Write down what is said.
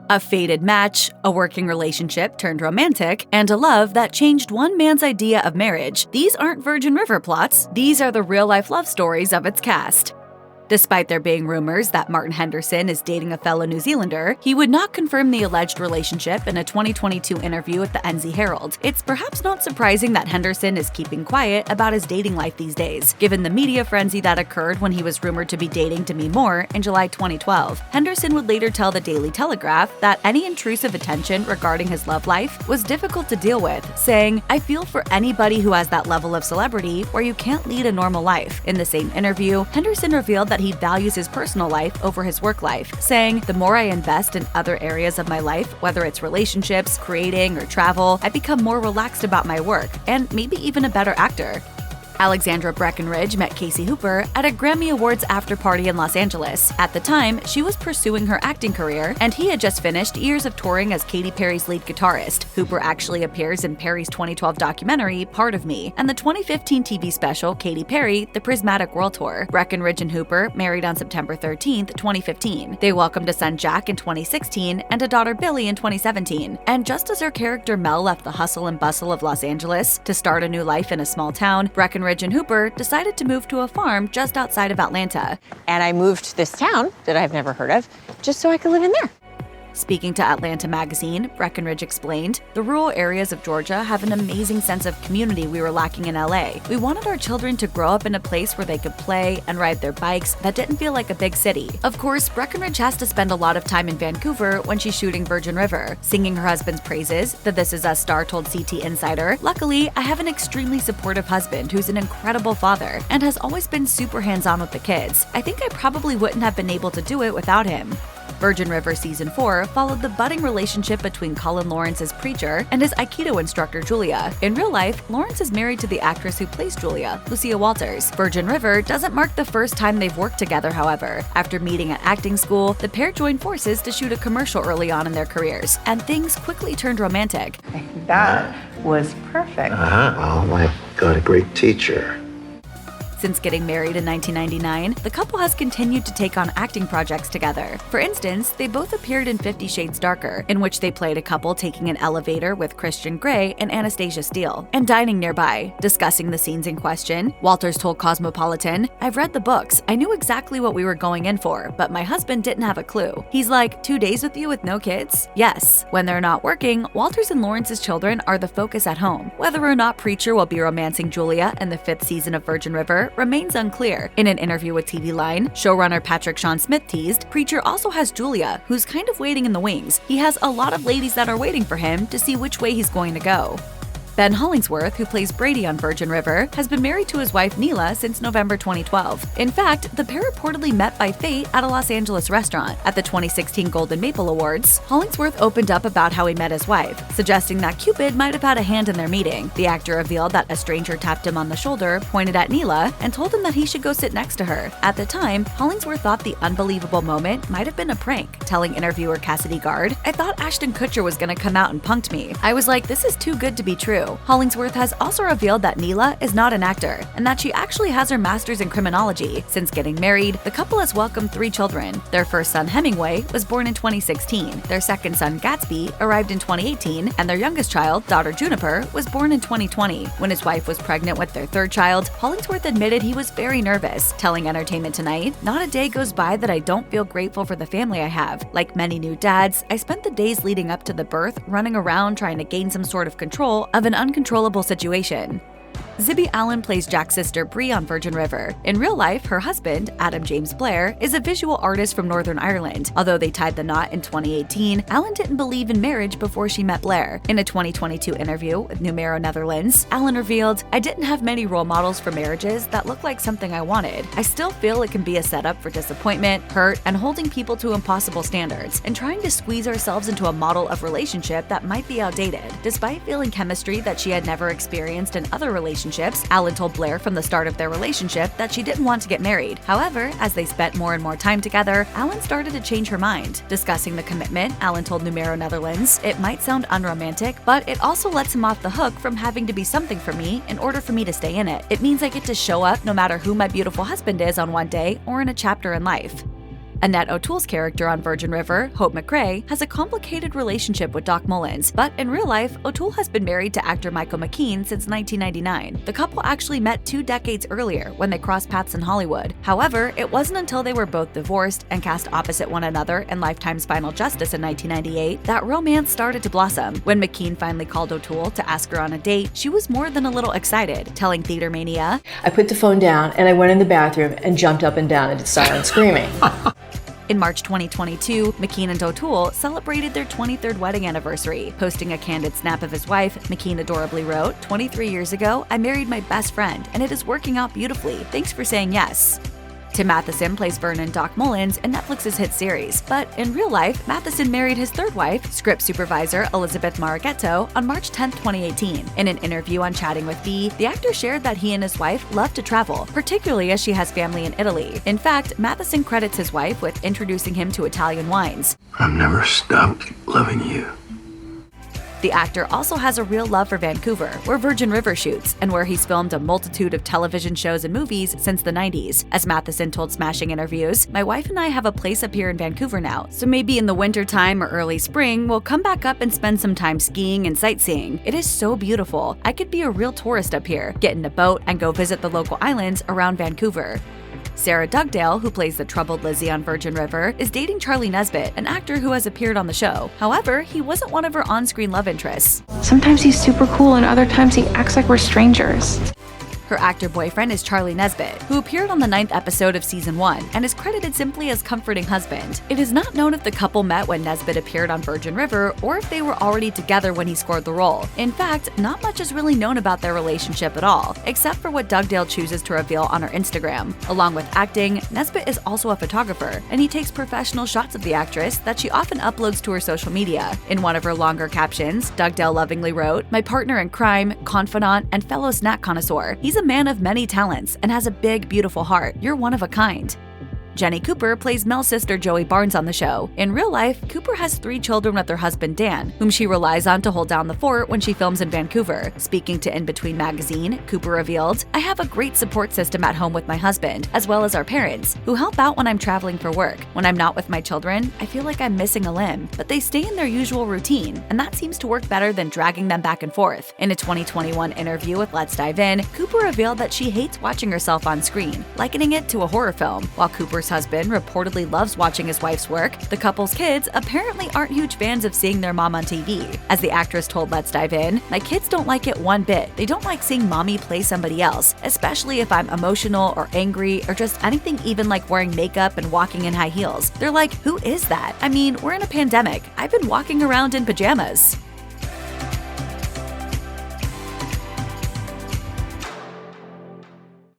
A fated match, a working relationship turned romantic, and a love that changed one man's idea of marriage. These aren't Virgin River plots, these are the real-life love stories of its cast. Despite there being rumors that Martin Henderson is dating a fellow New Zealander, he would not confirm the alleged relationship in a 2022 interview with the NZ Herald. It's perhaps not surprising that Henderson is keeping quiet about his dating life these days, given the media frenzy that occurred when he was rumored to be dating Demi Moore in July 2012. Henderson would later tell the Daily Telegraph that any intrusive attention regarding his love life was difficult to deal with, saying, "I feel for anybody who has that level of celebrity where you can't lead a normal life." In the same interview, Henderson revealed that he values his personal life over his work life, saying, "The more I invest in other areas of my life, whether it's relationships, creating, or travel, I become more relaxed about my work, and maybe even a better actor." Alexandra Breckenridge met Casey Hooper at a Grammy Awards after-party in Los Angeles. At the time, she was pursuing her acting career, and he had just finished years of touring as Katy Perry's lead guitarist. Hooper actually appears in Perry's 2012 documentary, Part of Me, and the 2015 TV special, Katy Perry, The Prismatic World Tour. Breckenridge and Hooper married on September 13, 2015. They welcomed a son Jack in 2016 and a daughter Billy in 2017. And just as her character Mel left the hustle and bustle of Los Angeles to start a new life in a small town, Breckenridge and Hooper decided to move to a farm just outside of Atlanta. And I moved to this town that I've never heard of just so I could live in there. Speaking to Atlanta Magazine, Breckenridge explained, "The rural areas of Georgia have an amazing sense of community we were lacking in LA. We wanted our children to grow up in a place where they could play and ride their bikes that didn't feel like a big city." Of course, Breckenridge has to spend a lot of time in Vancouver when she's shooting Virgin River, singing her husband's praises. The This Is Us star told CT Insider, "Luckily, I have an extremely supportive husband who's an incredible father and has always been super hands-on with the kids. I think I probably wouldn't have been able to do it without him." Virgin River Season 4 followed the budding relationship between Cullen Lawrence's preacher and his Aikido instructor Julia. In real life, Lawrence is married to the actress who plays Julia, Lucia Walters. Virgin River doesn't mark the first time they've worked together, however. After meeting at acting school, the pair joined forces to shoot a commercial early on in their careers, and things quickly turned romantic. That was perfect. Oh my God, a great teacher. Since getting married in 1999, the couple has continued to take on acting projects together. For instance, they both appeared in 50 Shades Darker, in which they played a couple taking an elevator with Christian Grey and Anastasia Steele, and dining nearby. Discussing the scenes in question, Walters told Cosmopolitan, "I've read the books. I knew exactly what we were going in for, but my husband didn't have a clue. He's like, 2 days with you with no kids?" Yes. When they're not working, Walters and Lawrence's children are the focus at home. Whether or not Preacher will be romancing Julia in the 5th season of Virgin River remains unclear. In an interview with TV Line, showrunner Patrick Sean Smith teased, Preacher also has Julia, who's kind of waiting in the wings. He has a lot of ladies that are waiting for him to see which way he's going to go. Ben Hollingsworth, who plays Brady on Virgin River, has been married to his wife Neela since November 2012. In fact, the pair reportedly met by fate at a Los Angeles restaurant. At the 2016 Golden Maple Awards, Hollingsworth opened up about how he met his wife, suggesting that Cupid might have had a hand in their meeting. The actor revealed that a stranger tapped him on the shoulder, pointed at Neela, and told him that he should go sit next to her. At the time, Hollingsworth thought the unbelievable moment might have been a prank, telling interviewer Cassidy Gard, "I thought Ashton Kutcher was gonna come out and punked me. I was like, this is too good to be true." Hollingsworth has also revealed that Neela is not an actor, and that she actually has her master's in criminology. Since getting married, the couple has welcomed 3 children. Their first son, Hemingway, was born in 2016. Their second son, Gatsby, arrived in 2018, and their youngest child, daughter Juniper, was born in 2020. When his wife was pregnant with their 3rd child, Hollingsworth admitted he was very nervous, telling Entertainment Tonight, "Not a day goes by that I don't feel grateful for the family I have. Like many new dads, I spent the days leading up to the birth running around trying to gain some sort of control of an uncontrollable situation." Zibby Allen plays Jack's sister Bree on Virgin River. In real life, her husband, Adam James Blair, is a visual artist from Northern Ireland. Although they tied the knot in 2018, Allen didn't believe in marriage before she met Blair. In a 2022 interview with Numero Netherlands, Allen revealed, "I didn't have many role models for marriages that looked like something I wanted. I still feel it can be a setup for disappointment, hurt, and holding people to impossible standards, and trying to squeeze ourselves into a model of relationship that might be outdated." Despite feeling chemistry that she had never experienced in other relationships, Allen told Blair from the start of their relationship that she didn't want to get married. However, as they spent more and more time together, Allen started to change her mind. Discussing the commitment, Allen told Numero Netherlands, "It might sound unromantic, but it also lets him off the hook from having to be something for me in order for me to stay in it. It means I get to show up no matter who my beautiful husband is on one day or in a chapter in life." Annette O'Toole's character on Virgin River, Hope McRae, has a complicated relationship with Doc Mullins, but in real life, O'Toole has been married to actor Michael McKean since 1999. The couple actually met 2 decades earlier when they crossed paths in Hollywood. However, it wasn't until they were both divorced and cast opposite one another in Lifetime's Final Justice in 1998 that romance started to blossom. When McKean finally called O'Toole to ask her on a date, she was more than a little excited, telling Theater Mania, I put the phone down and I went in the bathroom and jumped up and down into silent screaming. In March 2022, McKean and O'Toole celebrated their 23rd wedding anniversary. Posting a candid snap of his wife, McKean adorably wrote, 23 years ago, I married my best friend, and it is working out beautifully. Thanks for saying yes. Tim Matheson plays Vernon Doc Mullins in Netflix's hit series, but in real life, Matheson married his 3rd wife, script supervisor Elizabeth Maraghetto, on March 10, 2018. In an interview on Chatting with B, the actor shared that he and his wife love to travel, particularly as she has family in Italy. In fact, Matheson credits his wife with introducing him to Italian wines. I've never stopped loving you. The actor also has a real love for Vancouver, where Virgin River shoots, and where he's filmed a multitude of television shows and movies since the 90s. As Matheson told Smashing Interviews, my wife and I have a place up here in Vancouver now, so maybe in the winter time or early spring, we'll come back up and spend some time skiing and sightseeing. It is so beautiful. I could be a real tourist up here, get in a boat, and go visit the local islands around Vancouver. Sarah Dugdale, who plays the troubled Lizzie on Virgin River, is dating Charlie Nesbitt, an actor who has appeared on the show. However, he wasn't one of her on-screen love interests. Sometimes he's super cool and other times he acts like we're strangers. Her actor boyfriend is Charlie Nesbitt, who appeared on the 9th episode of Season 1 and is credited simply as comforting husband. It is not known if the couple met when Nesbitt appeared on Virgin River or if they were already together when he scored the role. In fact, not much is really known about their relationship at all, except for what Dugdale chooses to reveal on her Instagram. Along with acting, Nesbitt is also a photographer, and he takes professional shots of the actress that she often uploads to her social media. In one of her longer captions, Dugdale lovingly wrote, "My partner in crime, confidant, and fellow snack connoisseur. He's a man of many talents and has a big, beautiful heart. You're one of a kind." Jenny Cooper plays Mel's sister Joey Barnes on the show. In real life, Cooper has 3 children with her husband Dan, whom she relies on to hold down the fort when she films in Vancouver. Speaking to In Between Magazine, Cooper revealed, "I have a great support system at home with my husband, as well as our parents, who help out when I'm traveling for work. When I'm not with my children, I feel like I'm missing a limb, but they stay in their usual routine, and that seems to work better than dragging them back and forth." In a 2021 interview with Let's Dive In, Cooper revealed that she hates watching herself on screen, likening it to a horror film. While Cooper's husband reportedly loves watching his wife's work, the couple's kids apparently aren't huge fans of seeing their mom on TV. As the actress told Let's Dive In, "My kids don't like it one bit. They don't like seeing mommy play somebody else, especially if I'm emotional or angry or just anything even like wearing makeup and walking in high heels. They're like, who is that? I mean, we're in a pandemic. I've been walking around in pajamas."